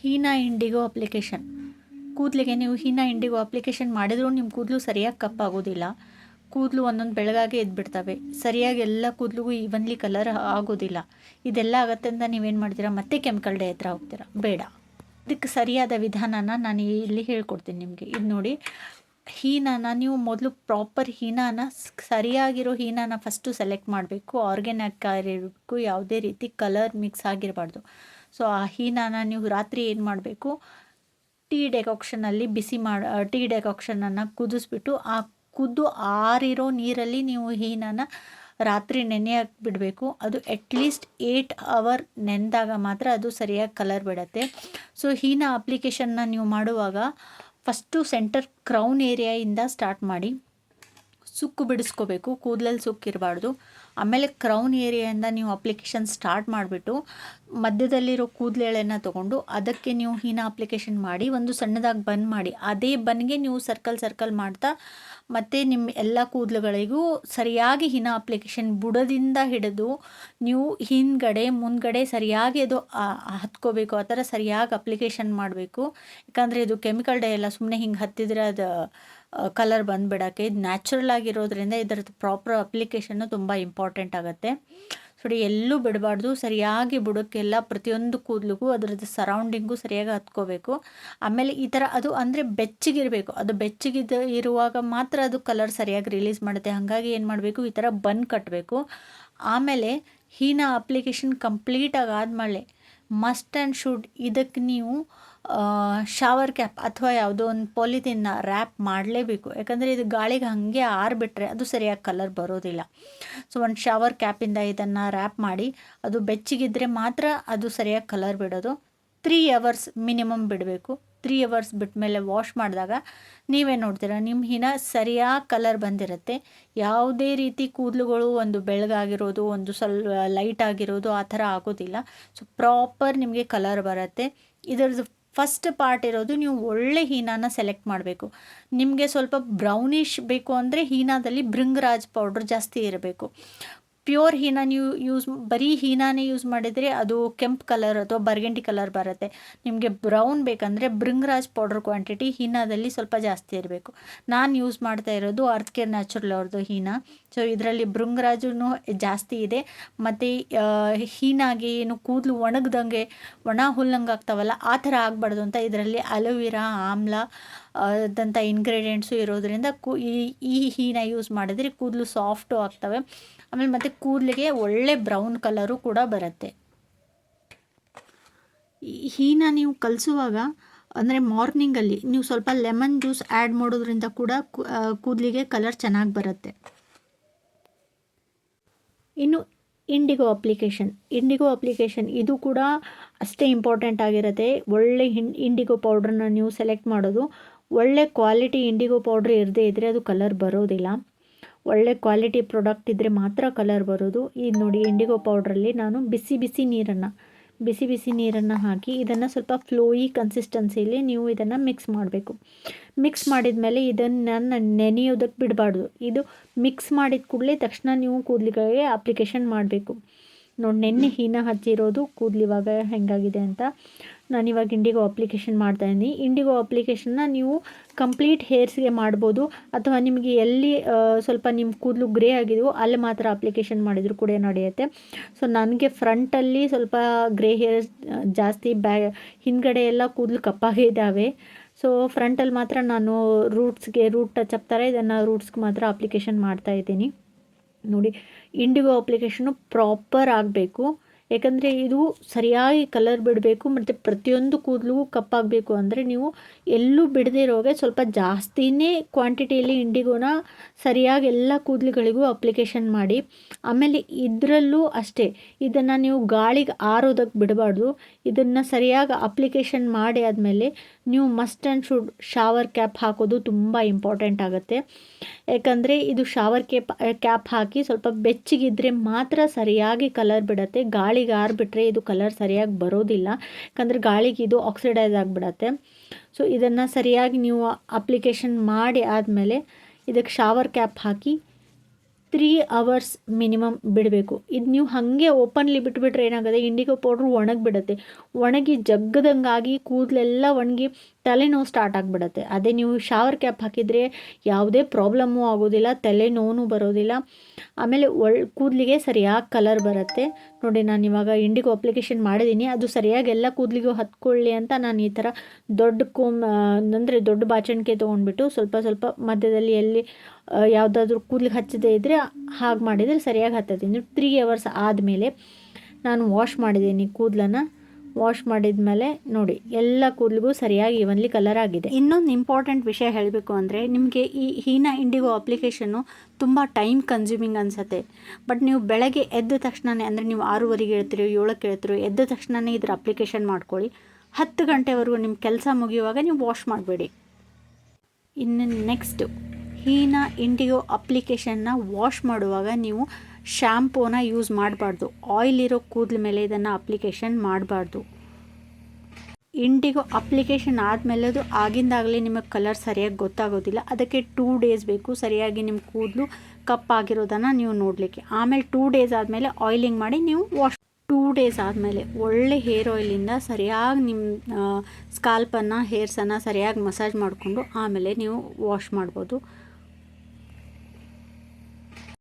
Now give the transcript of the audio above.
ಹೀನಾ IndiGo application. ಕೂದಲಿಗೆ ನೀವು ಹೀನಾ IndiGo application ಮಾಡಿದರೂ ನಿಮ್ಮ ಕೂದಲು ಸರಿಯಾಗಿ ಕಪ್ಪಾಗೋದಿಲ್ಲ. ಕೂದಲು ಒಂದೊಂದು ಬೆಳಗಾಗಿ ಎದ್ಬಿಡ್ತವೆ. ಸರಿಯಾಗಿ ಎಲ್ಲ ಕೂದಲಿಗೂ ಈವನ್ಲಿ ಕಲರ್ ಆಗೋದಿಲ್ಲ. ಇದೆಲ್ಲ ಆಗುತ್ತೆ ಅಂತ ನೀವೇನು ಮಾಡ್ತೀರಾ, ಮತ್ತೆ ಕೆಮಿಕಲ್ ಡೇ ಹತ್ರ ಹೋಗ್ತೀರಾ. ಬೇಡ. ಇದಕ್ಕೆ ಸರಿಯಾದ ವಿಧಾನನ ನಾನು ಇಲ್ಲಿ ಹೇಳ್ಕೊಡ್ತೀನಿ ನಿಮಗೆ. ಇದು ನೋಡಿ, ಹೀನಾನ ನೀವು ಮೊದಲು ಪ್ರಾಪರ್ ಹೀನಾನ ಸರಿಯಾಗಿರೋ ಹೀನಾನ ಫಸ್ಟು ಸೆಲೆಕ್ಟ್ ಮಾಡಬೇಕು. ಆರ್ಗ್ಯಾನಿಕ್ ಆಗಿರಬೇಕು, ಯಾವುದೇ ರೀತಿ ಕಲರ್ ಮಿಕ್ಸ್ ಆಗಿರಬಾರ್ದು. ಸೊ ಆ ಹೀನಾನ ನೀವು ರಾತ್ರಿ ಏನು ಮಾಡಬೇಕು, ಟೀ ಡೆಕಾಕ್ಷನಲ್ಲಿ ಟೀ ಡೆಕಾಕ್ಷನನ್ನು ಕುದಿಸ್ಬಿಟ್ಟು ಆ ಕುದ್ದು ಆರಿರೋ ನೀರಲ್ಲಿ ನೀವು ಹೀನಾನ ರಾತ್ರಿ ನೆನೆಯಕ್ಕೆ ಬಿಡಬೇಕು. ಅದು ಅಟ್ಲೀಸ್ಟ್ 8 ಅವರ್ ನೆನೆದಾಗ ಮಾತ್ರ ಅದು ಸರಿಯಾಗಿ ಕಲರ್ ಬಿಡುತ್ತೆ. ಸೊ ಹೀನಾ ಅಪ್ಲಿಕೇಶನ್ನ ನೀವು ಮಾಡುವಾಗ ಫಸ್ಟು ಸೆಂಟರ್ ಕ್ರೌನ್ ಏರಿಯಾಯಿಂದ ಸ್ಟಾರ್ಟ್ ಮಾಡಿ. ಸುಕ್ಕು ಬಿಡಿಸ್ಕೋಬೇಕು, ಕೂದಲಲ್ಲಿ ಸುಕ್ಕಿರಬಾರ್ದು. ಆಮೇಲೆ ಕ್ರೌನ್ ಏರಿಯಾಯಿಂದ ನೀವು ಅಪ್ಲಿಕೇಶನ್ ಸ್ಟಾರ್ಟ್ ಮಾಡಿಬಿಟ್ಟು ಮಧ್ಯದಲ್ಲಿರೋ ಕೂದಲೆಳೆನ ತೊಗೊಂಡು ಅದಕ್ಕೆ ನೀವು ಹೀನಾ ಅಪ್ಲಿಕೇಶನ್ ಮಾಡಿ ಒಂದು ಸಣ್ಣದಾಗಿ ಬನ್ ಮಾಡಿ. ಅದೇ ಬನ್ಗೆ ನೀವು ಸರ್ಕಲ್ ಮಾಡ್ತಾ ಮತ್ತು ನಿಮ್ಮ ಎಲ್ಲ ಕೂದಲುಗಳಿಗೂ ಸರಿಯಾಗಿ ಹೀನಾ ಅಪ್ಲಿಕೇಶನ್ ಬುಡದಿಂದ ಹಿಡಿದು ನೀವು ಹಿಂದ್ಗಡೆ ಮುಂದ್ಗಡೆ ಸರಿಯಾಗಿ ಅದು ಹತ್ಕೋಬೇಕು. ಆ ಥರ ಸರಿಯಾಗಿ ಅಪ್ಲಿಕೇಶನ್ ಮಾಡಬೇಕು. ಯಾಕಂದರೆ ಇದು ಕೆಮಿಕಲ್ ಡೇ ಎಲ್ಲ ಸುಮ್ಮನೆ ಹಿಂಗೆ ಹತ್ತಿದ್ರೆ ಅದು ಕಲರ್ ಬಂದುಬಿಡೋಕ್ಕೆ. ಇದು ನ್ಯಾಚುರಲ್ ಆಗಿರೋದ್ರಿಂದ ಇದರದ್ದು ಪ್ರಾಪರ್ ಅಪ್ಲಿಕೇಶನ್ನು ತುಂಬ ಇಂಪಾರ್ಟೆಂಟ್ ಆಗುತ್ತೆ. ನೋಡಿ, ಎಲ್ಲೂ ಬಿಡಬಾರ್ದು. ಸರಿಯಾಗಿ ಬುಡಕ್ಕೆಲ್ಲ ಪ್ರತಿಯೊಂದು ಕೂದಲಿಗೂ ಅದರದ್ದು ಸರೌಂಡಿಂಗು ಸರಿಯಾಗಿ ಹತ್ಕೋಬೇಕು. ಆಮೇಲೆ ಈ ಥರ ಅದು ಅಂದರೆ ಬೆಚ್ಚಗಿರಬೇಕು. ಅದು ಇರುವಾಗ ಮಾತ್ರ ಅದು ಕಲರ್ ಸರಿಯಾಗಿ ರಿಲೀಸ್ ಮಾಡುತ್ತೆ. ಹಾಗಾಗಿ ಏನು ಮಾಡಬೇಕು, ಈ ಥರ ಬನ್ ಕಟ್ಟಬೇಕು. ಆಮೇಲೆ ಹೀನಾ ಅಪ್ಲಿಕೇಶನ್ ಕಂಪ್ಲೀಟಾಗಿ ಆದಮೇಲೆ ಮಸ್ಟ್ ಆ್ಯಂಡ್ ಶುಡ್ ಇದಕ್ಕೆ ನೀವು ಶವರ್ ಕ್ಯಾಪ್ ಅಥವಾ ಯಾವುದೋ ಒಂದು ಪಾಲಿಥಿನ್ನ ರ್ಯಾಪ್ ಮಾಡಲೇಬೇಕು. ಯಾಕಂದರೆ ಇದು ಗಾಳಿಗೆ ಹಾಗೆ ಆರಿಬಿಟ್ರೆ ಅದು ಸರಿಯಾಗಿ ಕಲರ್ ಬರೋದಿಲ್ಲ. ಸೊ ಒಂದು ಶವರ್ ಕ್ಯಾಪಿಂದ ಇದನ್ನು ರ್ಯಾಪ್ ಮಾಡಿ ಅದು ಬೆಚ್ಚಗಿದ್ರೆ ಮಾತ್ರ ಅದು ಸರಿಯಾಗಿ ಕಲರ್ ಬಿಡೋದು. 3 ಅವರ್ಸ್ ಮಿನಿಮಮ್ ಬಿಡಬೇಕು. 3 ಅವರ್ಸ್ ಬಿಟ್ಟ ಮೇಲೆ ವಾಶ್ ಮಾಡಿದಾಗ ನೀವೇ ನೋಡ್ತೀರಾ ನಿಮ್ಮ ಹೀನಾ ಸರಿಯಾಗಿ ಕಲರ್ ಬಂದಿರುತ್ತೆ. ಯಾವುದೇ ರೀತಿ ಕೂದಲುಗಳು ಒಂದು ಬೆಳಗಾಗಿರೋದು, ಒಂದು ಸ್ವಲ್ಪ ಲೈಟ್ ಆಗಿರೋದು ಆ ಥರ ಆಗೋದಿಲ್ಲ. ಸೊ ಪ್ರಾಪರ್ ನಿಮಗೆ ಕಲರ್ ಬರುತ್ತೆ. ಇದರದ್ದು ಫಸ್ಟ್ ಪಾರ್ಟ್ ಇರೋದು ನೀವು ಒಳ್ಳೆ ಹೀನಾನ ಸೆಲೆಕ್ಟ್ ಮಾಡಬೇಕು. ನಿಮಗೆ ಸ್ವಲ್ಪ ಬ್ರೌನಿಷ್ ಬೇಕು ಅಂದರೆ ಹೀನಾದಲ್ಲಿ ಭೃಂಗರಾಜ್ ಪೌಡ್ರ್ ಜಾಸ್ತಿ ಇರಬೇಕು. ಪ್ಯೂರ್ ಹೀನಾ ನೀವು ಬರೀ ಹೀನಾನೇ ಯೂಸ್ ಮಾಡಿದರೆ ಅದು ಕೆಂಪು ಕಲರ್ ಅಥವಾ ಬರ್ಗೆಂಡಿ ಕಲರ್ ಬರುತ್ತೆ. ನಿಮಗೆ ಬ್ರೌನ್ ಬೇಕಂದರೆ ಭೃಂಗರಾಜ್ ಪೌಡ್ರ್ ಕ್ವಾಂಟಿಟಿ ಹೀನಾದಲ್ಲಿ ಸ್ವಲ್ಪ ಜಾಸ್ತಿ ಇರಬೇಕು. ನಾನು ಯೂಸ್ ಮಾಡ್ತಾ ಇರೋದು ಅರ್ತ್ ಕೇರ್ ನ್ಯಾಚುರಲ್ ಅವ್ರದ್ದು ಹೀನಾ. ಸೊ ಇದರಲ್ಲಿ ಭೃಂಗರಾಜೂ ಜಾಸ್ತಿ ಇದೆ. ಮತ್ತು ಹೀನಾಗೆ ಏನು ಕೂದಲು ಒಣಗ್ದಂಗೆ ಒಣ ಹುಲ್ಲಂಗೆ ಆಗ್ತಾವಲ್ಲ ಆ ಥರ ಆಗಬಾರ್ದು ಅಂತ ಇದರಲ್ಲಿ ಅಲೋವೆರಾ, ಆಮ್ಲ ದಂಥ ಇಂಗ್ರೀಡಿಯೆಂಟ್ಸು ಇರೋದ್ರಿಂದ ಈ ಹೀನಾ ಯೂಸ್ ಮಾಡಿದರೆ ಕೂದಲು ಸಾಫ್ಟು ಆಗ್ತವೆ. ಆಮೇಲೆ ಮತ್ತು ಕೂದಲಿಗೆ ಒಳ್ಳೆ ಬ್ರೌನ್ ಕಲರು ಕೂಡ ಬರುತ್ತೆ. ಹೀನಾ ನೀವು ಕಲಿಸುವಾಗ ಅಂದರೆ ಮಾರ್ನಿಂಗಲ್ಲಿ ನೀವು ಸ್ವಲ್ಪ ಲೆಮನ್ ಜ್ಯೂಸ್ ಆ್ಯಡ್ ಮಾಡೋದ್ರಿಂದ ಕೂಡ ಕೂದಲಿಗೆ ಕಲರ್ ಚೆನ್ನಾಗಿ ಬರುತ್ತೆ. ಇನ್ನು ಇಂಡಿಗೋ ಅಪ್ಲಿಕೇಶನ್ ಇದು ಕೂಡ ಅಷ್ಟೇ ಇಂಪಾರ್ಟೆಂಟ್ ಆಗಿರುತ್ತೆ. ಒಳ್ಳೆ ಇಂಡಿಗೋ ಪೌಡ್ರನ್ನ ನೀವು ಸೆಲೆಕ್ಟ್ ಮಾಡೋದು. ಒಳ್ಳೆ ಕ್ವಾಲಿಟಿ ಇಂಡಿಗೋ ಪೌಡ್ರ್ ಇರದೇ ಇದ್ದರೆ ಅದು ಕಲರ್ ಬರೋದಿಲ್ಲ. ಒಳ್ಳೆ ಕ್ವಾಲಿಟಿ ಪ್ರಾಡಕ್ಟ್ ಇದ್ದರೆ ಮಾತ್ರ ಕಲರ್ ಬರೋದು. ಇದು ನೋಡಿ, ಇಂಡಿಗೋ ಪೌಡ್ರಲ್ಲಿ ನಾನು ಬಿಸಿ ನೀರನ್ನು ಹಾಕಿ ಇದನ್ನು ಸ್ವಲ್ಪ ಫ್ಲೋಯಿ ಕನ್ಸಿಸ್ಟೆನ್ಸಿಲಿ ನೀವು ಇದನ್ನು ಮಿಕ್ಸ್ ಮಾಡಬೇಕು. ಮಿಕ್ಸ್ ಮಾಡಿದ ಮೇಲೆ ಇದನ್ನು ನೆನೆಯೋದಕ್ಕೆ ಬಿಡಬಾರ್ದು. ಇದು ಮಿಕ್ಸ್ ಮಾಡಿದ ಕೂಡಲೇ ತಕ್ಷಣ ನೀವು ಕೂದಲಿಗೆ ಅಪ್ಲಿಕೇಶನ್ ಮಾಡಬೇಕು. ನೋಡಿ, ನೆನ್ನೆ ಹೀನಾ ಹಚ್ಚಿರೋದು ಕೂದಲಿವಾಗ ಹೆಂಗಾಗಿದೆ ಅಂತ. ನಾನಿವಾಗ ಇಂಡಿಗೋ ಅಪ್ಲಿಕೇಶನ್ ಮಾಡ್ತಾಯಿದ್ದೀನಿ. ಇಂಡಿಗೋ ಅಪ್ಲಿಕೇಶನ್ನ ನೀವು ಕಂಪ್ಲೀಟ್ ಹೇರ್ಸ್ಗೆ ಮಾಡ್ಬೋದು, ಅಥವಾ ನಿಮಗೆ ಎಲ್ಲಿ ಸ್ವಲ್ಪ ನಿಮ್ಮ ಕೂದಲು ಗ್ರೇ ಆಗಿದೆಯೋ ಅಲ್ಲಿ ಮಾತ್ರ ಅಪ್ಲಿಕೇಶನ್ ಮಾಡಿದರೂ ಕೂಡ ನಡೆಯುತ್ತೆ. ಸೊ ನನಗೆ ಫ್ರಂಟಲ್ಲಿ ಸ್ವಲ್ಪ ಗ್ರೇ ಹೇರ್ಸ್ ಜಾಸ್ತಿ, ಹಿಂದ್ಗಡೆ ಎಲ್ಲ ಕೂದಲು ಕಪ್ಪಾಗಿದ್ದಾವೆ. ಸೊ ಫ್ರಂಟಲ್ಲಿ ಮಾತ್ರ ನಾನು ರೂಟ್ ಟಚ್ ಅಪ್ ಥರ ಇದನ್ನು ರೂಟ್ಸ್ಗೆ ಮಾತ್ರ ಅಪ್ಲಿಕೇಶನ್ ಮಾಡ್ತಾಯಿದ್ದೀನಿ. ನೋಡಿ, ಇಂಡಿಗೋ ಅಪ್ಲಿಕೇಶನು ಪ್ರಾಪರ್ ಆಗಬೇಕು. ಯಾಕಂದರೆ ಇದು ಸರಿಯಾಗಿ ಕಲರ್ ಬಿಡಬೇಕು ಮತ್ತು ಪ್ರತಿಯೊಂದು ಕೂದಲಿಗೂ ಕಪ್ಪಾಗಬೇಕು ಅಂದರೆ ನೀವು ಎಲ್ಲೂ ಬಿಡದೇ ಇರೋಗೆ ಸ್ವಲ್ಪ ಜಾಸ್ತಿನೇ ಕ್ವಾಂಟಿಟಿಯಲ್ಲಿ ಇಂಡಿಗೋನ ಸರಿಯಾಗಿ ಎಲ್ಲ ಕೂದಲುಗಳಿಗೂ ಅಪ್ಲಿಕೇಶನ್ ಮಾಡಿ. ಆಮೇಲೆ ಇದರಲ್ಲೂ ಅಷ್ಟೇ, ಇದನ್ನು ನೀವು ಗಾಳಿಗೆ ಆರೋದಕ್ಕೆ ಬಿಡಬಾರ್ದು. ಇದನ್ನು ಸರಿಯಾಗಿ ಅಪ್ಲಿಕೇಶನ್ ಮಾಡಿ ಆದಮೇಲೆ ನೀವು must and should shower cap ಹಾಕೋದು ತುಂಬ ಇಂಪಾರ್ಟೆಂಟ್ ಆಗುತ್ತೆ. ಯಾಕಂದರೆ ಇದು ಶವರ್ ಕ್ಯಾಪ್ ಹಾಕಿ ಸ್ವಲ್ಪ ಬೆಚ್ಚಗಿದ್ರೆ ಮಾತ್ರ ಸರಿಯಾಗಿ ಕಲರ್ ಬಿಡುತ್ತೆ. ಗಾಳಿಗೆ ಆರಿಬಿಟ್ರೆ ಇದು ಕಲರ್ ಸರಿಯಾಗಿ ಬರೋದಿಲ್ಲ. ಯಾಕಂದರೆ ಗಾಳಿಗೆ ಇದು ಆಕ್ಸಿಡೈಸ್ ಆಗಿಬಿಡತ್ತೆ. ಸೊ ಇದನ್ನು ಸರಿಯಾಗಿ ನೀವು ಅಪ್ಲಿಕೇಶನ್ ಮಾಡಿ ಆದಮೇಲೆ ಇದಕ್ಕೆ ಶವರ್ ಕ್ಯಾಪ್ ಹಾಕಿ 3 ಅವರ್ಸ್ ಮಿನಿಮಮ್ ಬಿಡಬೇಕು. ಇದು ನೀವು ಹಾಗೆ ಓಪನ್ಲಿ ಬಿಟ್ಬಿಟ್ರೆ ಏನಾಗುತ್ತೆ, ಇಂಡಿಗೋ ಪೌಡ್ರು ಒಣಗಿಬಿಡುತ್ತೆ. ಒಣಗಿ ಜಗ್ಗದಂಗಾಗಿ ಕೂದಲೆಲ್ಲ ಒಣಗಿ ತಲೆನೋವು ಸ್ಟಾರ್ಟ್ ಆಗಿಬಿಡುತ್ತೆ. ಅದೇ ನೀವು ಶವರ್ ಕ್ಯಾಪ್ ಹಾಕಿದರೆ ಯಾವುದೇ ಪ್ರಾಬ್ಲಮ್ಮು ಆಗೋದಿಲ್ಲ, ತಲೆನೋವು ಬರೋದಿಲ್ಲ. ಆಮೇಲೆ ಕೂದಲಿಗೆ ಸರಿಯಾಗಿ ಕಲರ್ ಬರುತ್ತೆ. ನೋಡಿ, ನಾನು ಇವಾಗ ಇಂಡಿಗೋ ಅಪ್ಲಿಕೇಶನ್ ಮಾಡಿದ್ದೀನಿ, ಅದು ಸರಿಯಾಗಿ ಎಲ್ಲ ಕೂದಲಿಗೂ ಹತ್ಕೊಳ್ಳಿ ಅಂತ ನಾನು ಈ ಥರ ದೊಡ್ಡ ಅಂದರೆ ದೊಡ್ಡ ಬಾಚಣಿಕೆ ತೊಗೊಂಡ್ಬಿಟ್ಟು ಸ್ವಲ್ಪ ಸ್ವಲ್ಪ ಮಧ್ಯದಲ್ಲಿ ಎಲ್ಲಿ ಯಾವುದಾದ್ರೂ ಕೂದಲಿಗೆ ಹಚ್ಚದೇ ಇದ್ದರೆ ಹಾಗೆ ಮಾಡಿದರೆ ಸರಿಯಾಗಿ ಹತ್ತತ್ತೆ. 3 ಅವರ್ಸ್ ಆದಮೇಲೆ ನಾನು ವಾಶ್ ಮಾಡಿದ್ದೀನಿ ಕೂದಲನ್ನು. ವಾಶ್ ಮಾಡಿದ ಮೇಲೆ ನೋಡಿ ಎಲ್ಲ ಕೂದಲಿಗೂ ಸರಿಯಾಗಿ ಇವನ್ಲಿ ಕಲರ್ ಆಗಿದೆ. ಇನ್ನೊಂದು ಇಂಪಾರ್ಟೆಂಟ್ ವಿಷಯ ಹೇಳಬೇಕು ಅಂದರೆ, ನಿಮಗೆ ಈ ಹೀನಾ ಇಂಡಿಗೋ ಅಪ್ಲಿಕೇಶನ್ನು ತುಂಬ ಟೈಮ್ ಕನ್ಸ್ಯೂಮಿಂಗ್ ಅನಿಸುತ್ತೆ. ಬಟ್ ನೀವು ಬೆಳಗ್ಗೆ ಎದ್ದ ತಕ್ಷಣವೇ, ಅಂದರೆ ನೀವು 6:30 ಹೇಳ್ತೀರೋ 7ಕ್ಕೆ ಹೇಳ್ತೀರೋ, ಎದ್ದ ತಕ್ಷಣವೇ ಇದ್ರ ಅಪ್ಲಿಕೇಶನ್ ಮಾಡ್ಕೊಳ್ಳಿ. 10 ಗಂಟೆವರೆಗೂ ನಿಮ್ಮ ಕೆಲಸ ಮುಗಿಯುವಾಗ ನೀವು ವಾಶ್ ಮಾಡಬೇಡಿ. ಇನ್ನು ನೆಕ್ಸ್ಟು, ಹೀನಾ ಇಂಡಿಗೋ ಅಪ್ಲಿಕೇಶನ್ನ ವಾಶ್ ಮಾಡುವಾಗ ನೀವು ಶ್ಯಾಂಪೂನ ಯೂಸ್ ಮಾಡಬಾರ್ದು. ಆಯಿಲ್ ಇರೋ ಕೂದಲ ಮೇಲೆ ಇದನ್ನು ಅಪ್ಲಿಕೇಶನ್ ಮಾಡಬಾರ್ದು. ಇಂಡಿಗೋ ಅಪ್ಲಿಕೇಶನ್ ಆದಮೇಲೆ ಅದು ಆಗಿಂದಾಗಲೇ ನಿಮಗೆ ಕಲರ್ ಸರಿಯಾಗಿ ಗೊತ್ತಾಗೋದಿಲ್ಲ. ಅದಕ್ಕೆ 2 ಡೇಸ್ ಬೇಕು ಸರಿಯಾಗಿ ನಿಮ್ಮ ಕೂದಲು ಕಪ್ಪಾಗಿರೋದನ್ನು ನೀವು ನೋಡಲಿಕ್ಕೆ. ಆಮೇಲೆ 2 ಡೇಸ್ ಆದಮೇಲೆ ಆಯಿಲಿಂಗ್ ಮಾಡಿ ನೀವು ವಾಶ್. 2 ಡೇಸ್ ಆದಮೇಲೆ ಒಳ್ಳೆ ಹೇರ್ ಆಯಿಲಿಂದ ಸರಿಯಾಗಿ ನಿಮ್ಮ ಸ್ಕಾಲ್ಪನ್ನು ಹೇರ್ಸನ್ನು ಸರಿಯಾಗಿ ಮಸಾಜ್ ಮಾಡಿಕೊಂಡು ಆಮೇಲೆ ನೀವು ವಾಶ್ ಮಾಡ್ಬೋದು.